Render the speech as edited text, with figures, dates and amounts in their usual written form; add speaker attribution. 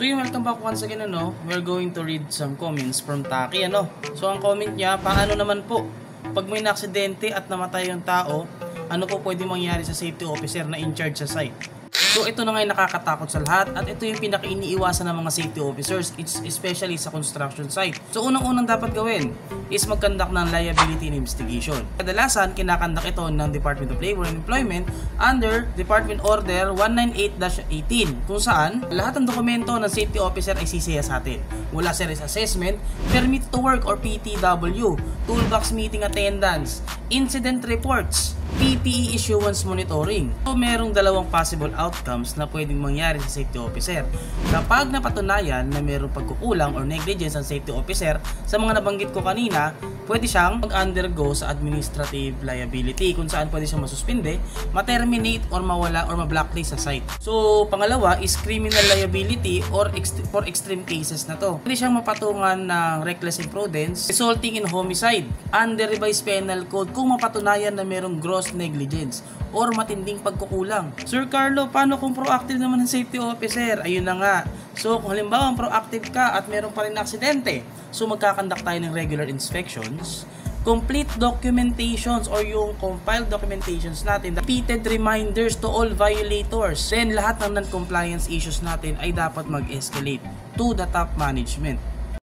Speaker 1: So yung welcome back once again, we're going to read some comments from Taki, So ang comment niya, paano naman po pag may naaksidente at namatay yung tao, ano po pwede mangyari sa safety officer na in charge sa site? So ito na nga yung nakakatakot sa lahat at ito yung pinaka-iniiwasan ng mga safety officers, especially sa construction site. So unang-unang dapat gawin is mag-conduct ng liability investigation. Kadalasan, kinakandak ito ng Department of Labor and Employment under Department Order 198-18 kung saan lahat ng dokumento ng safety officer ay sisiya sa atin. Mula sa risk assessment, permit to work or PTW, toolbox meeting attendance, incident reports, PPE issuance monitoring. So merong dalawang possible outcomes na pwedeng mangyari sa safety officer. Kapag napatunayan na merong pagkukulang or negligence ng safety officer sa mga nabanggit ko kanina, pwede siyang mag-undergo sa administrative liability kung saan pwede siyang masuspinde, ma-terminate or mawala or ma-blacklist sa site. So pangalawa is criminal liability or for extreme cases na to. Pwede siyang mapatungan ng reckless imprudence resulting in homicide under revised penal code kung mapatunayan na merong gross negligence or matinding pagkukulang. Sir Carlo, paano kung proactive naman ng safety officer? Ayun na nga. So kung halimbawa proactive ka at meron pa rin aksidente, so magkakandak tayo ng regular inspections, complete documentations or yung compiled documentations natin, repeated reminders to all violators. Then lahat ng non-compliance issues natin ay dapat mag-escalate to the top management.